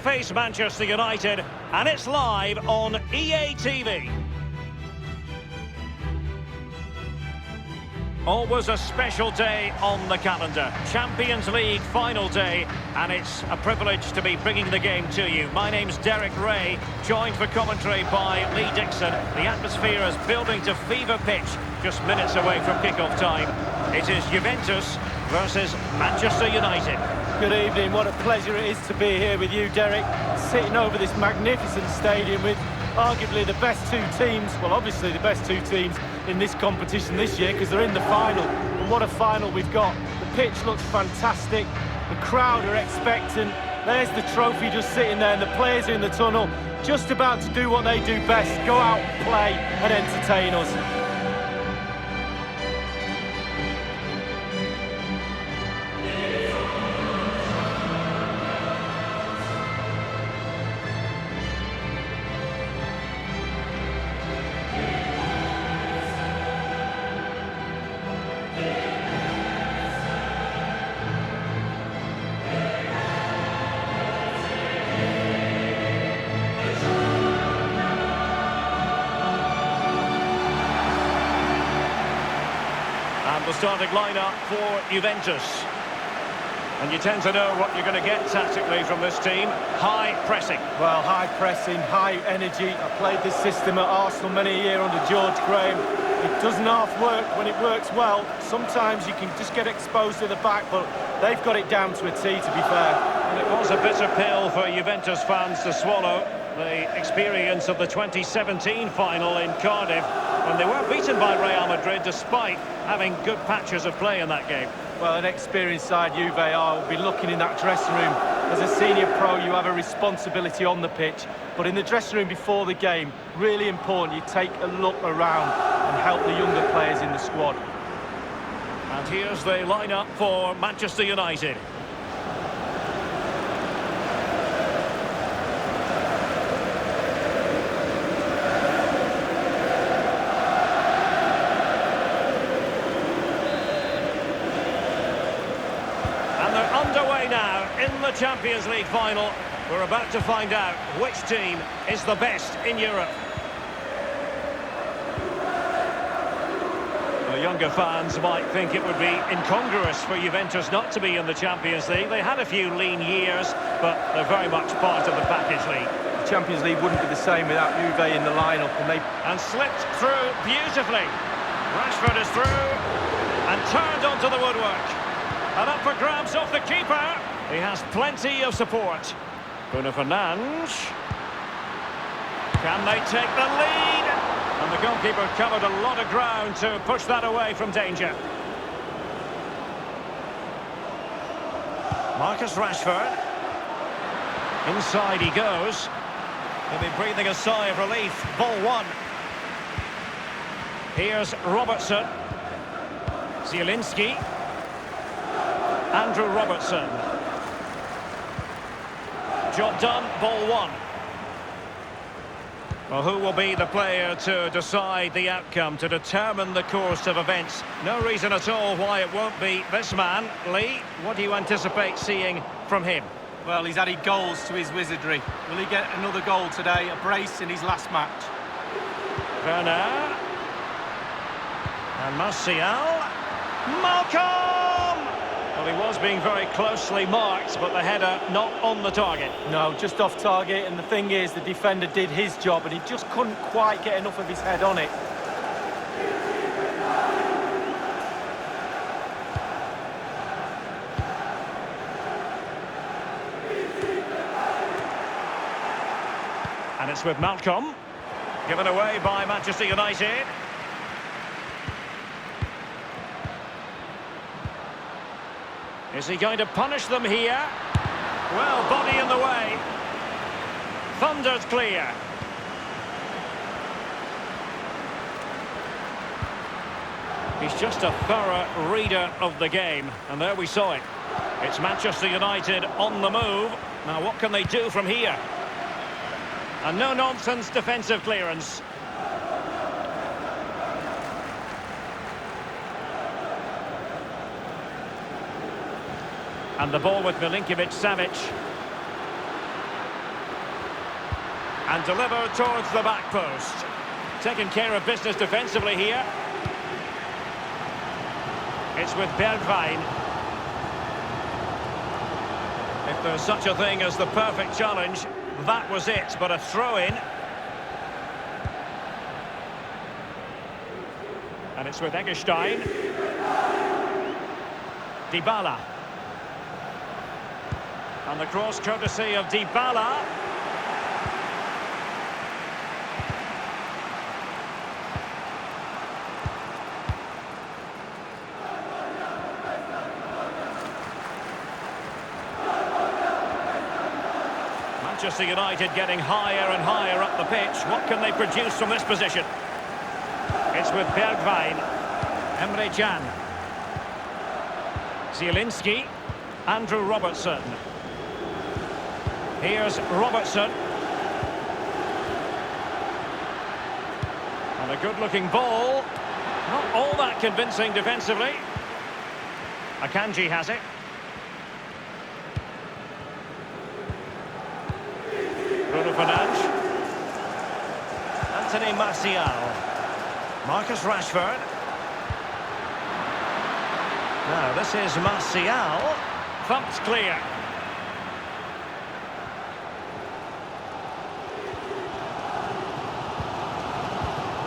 face Manchester United, and it's live on EA TV. Always a special day on the calendar. Champions League final day, and it's a privilege to be bringing the game to you. My name's Derek Ray, joined for commentary by Lee Dixon. The atmosphere is building to fever pitch, just minutes away from kick-off time. It is Juventus versus Manchester United. Good evening, what a pleasure it is to be here with you, Derek. Sitting over this magnificent stadium with arguably the best two teams, well obviously the best two teams in this competition this year because they're in the final. And what a final we've got. The pitch looks fantastic, the crowd are expectant. There's the trophy just sitting there and the players in the tunnel just about to do what they do best, go out, play and entertain us. The starting lineup for Juventus. And you tend to know what you're going to get tactically from this team. High pressing. Well, high pressing, high energy. I played this system at Arsenal many a year under George Graham. It doesn't half work when it works well. Sometimes you can just get exposed to the back, but they've got it down to a T, to be fair. And it was a bitter pill for Juventus fans to swallow. The experience of the 2017 final in Cardiff, when they were beaten by Real Madrid despite having good patches of play in that game. Well, an experienced side Juve will be looking in that dressing room. As a senior pro, you have a responsibility on the pitch, but in the dressing room before the game, really important, you take a look around and help the younger players in the squad. And here's the lineup for Manchester United. Underway now in the Champions League final. We're about to find out which team is the best in Europe. The younger fans might think it would be incongruous for Juventus not to be in the Champions League. They had a few lean years, but they're very much part of the package league. The Champions League wouldn't be the same without Juve in the lineup, and slipped through beautifully. Rashford is through and turned onto the woodwork. And up for grabs off the keeper. He has plenty of support. Bruno Fernandes. Can they take the lead? And the goalkeeper covered a lot of ground to push that away from danger. Marcus Rashford. Inside he goes. He'll be breathing a sigh of relief. Ball one. Here's Robertson. Zielinski. Andrew Robertson. Job done, ball one. Well, who will be the player to decide the outcome, to determine the course of events? No reason at all why it won't be this man. Lee, what do you anticipate seeing from him? Well, he's added goals to his wizardry. Will he get another goal today, a brace in his last match? Werner. And Martial. Malcolm! Well, he was being very closely marked, but the header not on the target. No, just off target, and the thing is, the defender did his job, and he just couldn't quite get enough of his head on it. And it's with Malcolm. Given away by Manchester United. Is he going to punish them here? Well, body in the way. Thundered clear. He's just a thorough reader of the game. And there we saw it. It's Manchester United on the move. Now, what can they do from here? A no-nonsense defensive clearance. And the ball with Milinkovic-Savic. And delivered towards the back post. Taking care of business defensively here. It's with Bergwijn. If there's such a thing as the perfect challenge, that was it, but a throw-in. And it's with Eggestein. Dybala. And the cross courtesy of Dybala. Manchester United getting higher and higher up the pitch. What can they produce from this position? It's with Bergwijn. Emre Can. Zielinski. Andrew Robertson. Here's Robertson. And a good-looking ball. Not all that convincing defensively. Akanji has it. Bruno Fernandes. Anthony Martial. Marcus Rashford. Now, this is Martial. Thumped clear.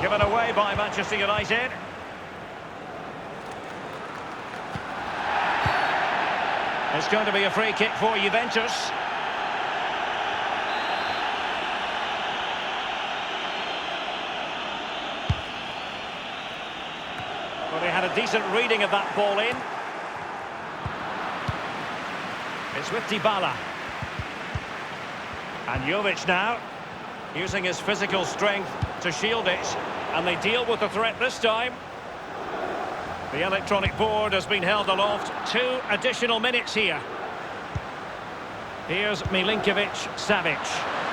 Given away by Manchester United. It's going to be a free kick for Juventus. Well, they had a decent reading of that ball in. It's with Dybala. And Jovic now, using his physical strength to shield it. And they deal with the threat this time. The electronic board has been held aloft. 2 additional minutes here. Here's Milinkovic-Savic.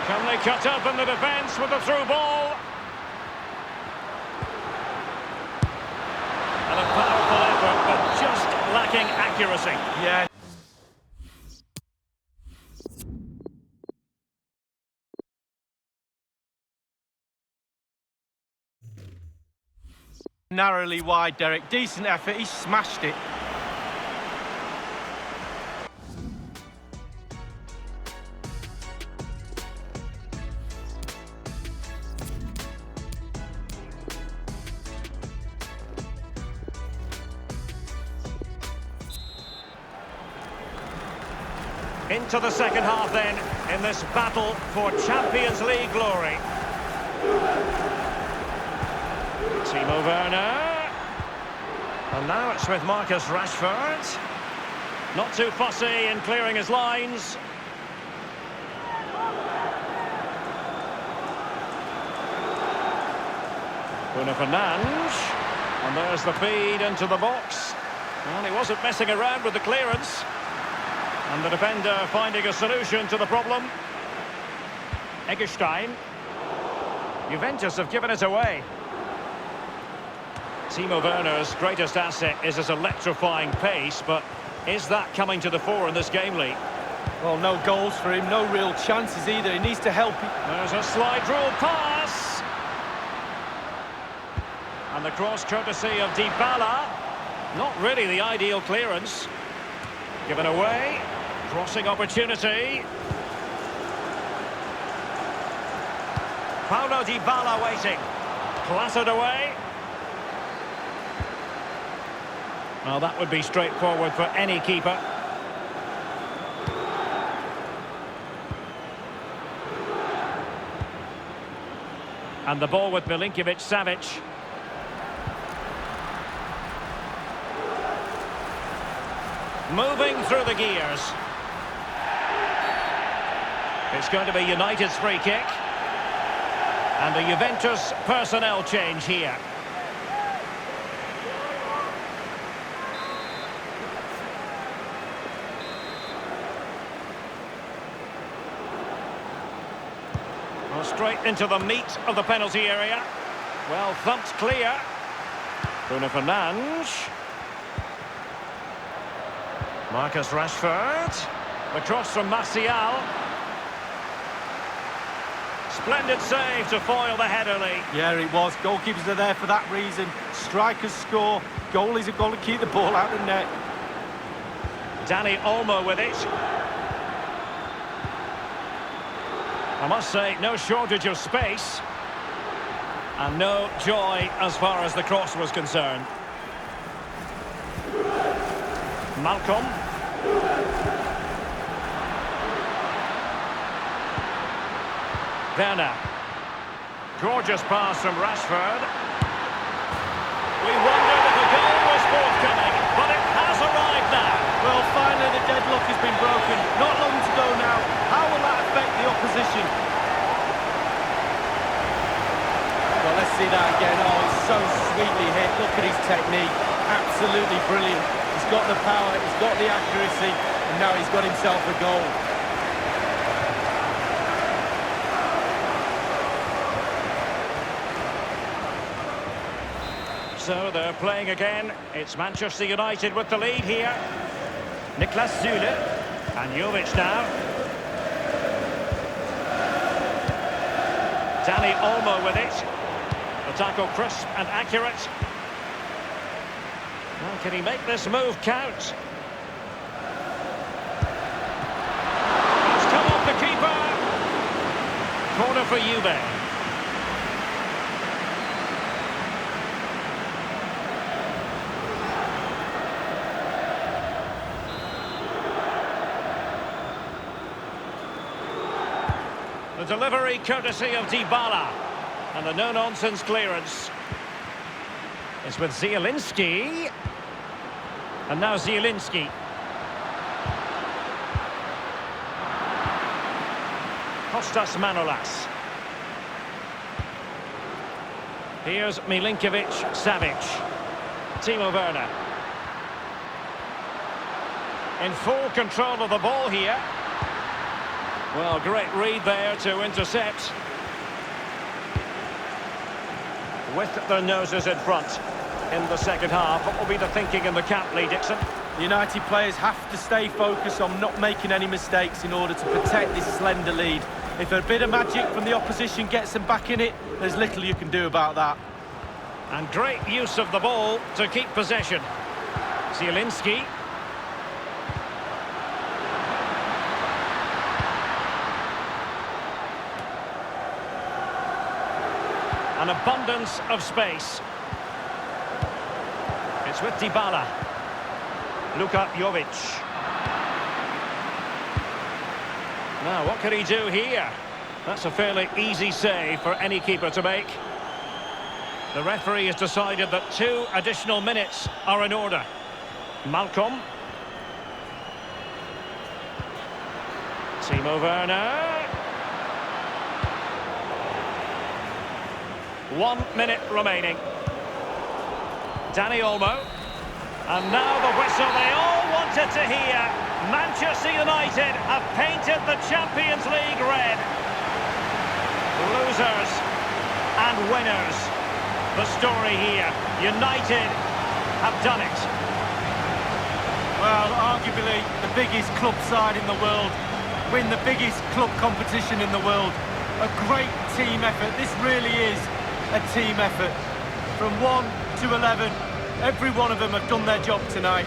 Can they cut open the defence with the through ball? And a powerful effort, but just lacking accuracy. Yeah. Narrowly wide, Derek. Decent effort. He smashed it. Into the second half then, in this battle for Champions League glory. Timo Werner. And now it's with Marcus Rashford. Not too fussy in clearing his lines. Bruno Fernandes. And there's the feed into the box. Well, he wasn't messing around with the clearance. And the defender finding a solution to the problem. Eggestein. Juventus have given it away. Timo Werner's greatest asset is his electrifying pace, but is that coming to the fore in this game, Lee? Well, no goals for him, no real chances either. He needs to help. There's a slide rule pass. And the cross courtesy of Dybala. Not really the ideal clearance. Given away. Crossing opportunity. Paulo Dybala waiting. Clattered away. Well, that would be straightforward for any keeper. And the ball with Milinkovic-Savic. Moving through the gears. It's going to be United's free kick. And a Juventus personnel change here. Well, straight into the meat of the penalty area. Well thumped clear. Bruno Fernandes. Marcus Rashford. The cross from Martial. Splendid save to foil the header, Lee. Yeah, it was. Goalkeepers are there for that reason. Strikers score. Goalies have got to keep the ball out of the net. Dani Olmo with it. I must say, no shortage of space. And no joy as far as the cross was concerned. Malcolm. Werner. Gorgeous pass from Rashford. We wondered if a goal was forthcoming, but it has arrived now. Well, finally the deadlock has been broken. Not long to go now. How will that affect the opposition? Well, let's see that again. Oh, it's so sweetly hit. Look at his technique. Absolutely brilliant. He's got the power, he's got the accuracy, and now he's got himself a goal. So they're playing again. It's Manchester United with the lead here. Niklas Süle. And Jovic now. Dani Olmo with it. The tackle crisp and accurate. Well, can he make this move count? It's come off the keeper. Corner for Juve. The delivery courtesy of Dybala. And the no-nonsense clearance. It's with Zielinski. And now Zielinski. Kostas Manolas. Here's Milinkovic-Savic. Timo Werner. In full control of the ball here. Well, great read there to intercept. With their noses in front in the second half. What will be the thinking in the camp, Lee Dixon? United players have to stay focused on not making any mistakes in order to protect this slender lead. If a bit of magic from the opposition gets them back in it, there's little you can do about that. And great use of the ball to keep possession. Zielinski. An abundance of space. It's with Dybala. Luka Jovic. Now, what can he do here? That's a fairly easy save for any keeper to make. The referee has decided that 2 additional minutes are in order. Malcolm. Timo Werner. 1 minute remaining. Dani Olmo. And now the whistle they all wanted to hear. Manchester United have painted the Champions League red. Losers and winners. The story here. United have done it. Well, arguably the biggest club side in the world. Win the biggest club competition in the world. A great team effort. This really is a team effort. From 1 to 11, every one of them have done their job tonight.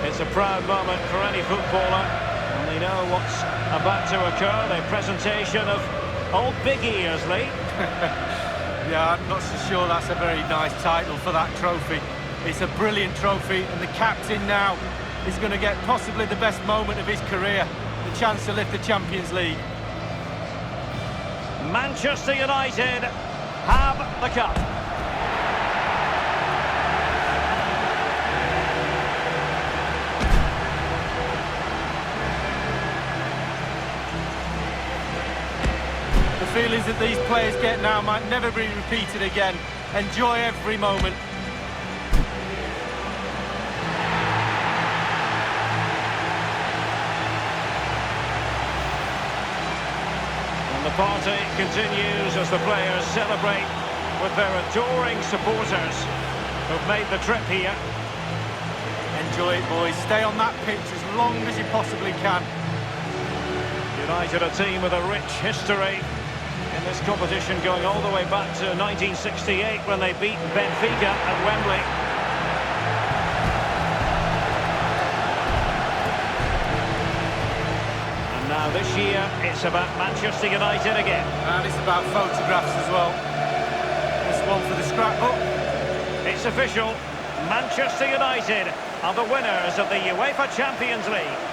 It's a proud moment for any footballer, and they know what's about to occur. The presentation of old Big Ears, Lee. Yeah, I'm not so sure that's a very nice title for that trophy. It's a brilliant trophy, and the captain now is going to get possibly the best moment of his career. The chance to lift the Champions League. Manchester United have the cup. The feelings that these players get now might never be repeated again. Enjoy every moment. The party continues as the players celebrate with their adoring supporters who've made the trip here. enjoy it, boys. Stay on that pitch as long as you possibly can. United, a team with a rich history in this competition, going all the way back to 1968 when they beat Benfica at Wembley. And now this year, it's about Manchester United again. And it's about photographs as well. This one for the scrapbook. It's official. Manchester United are the winners of the UEFA Champions League.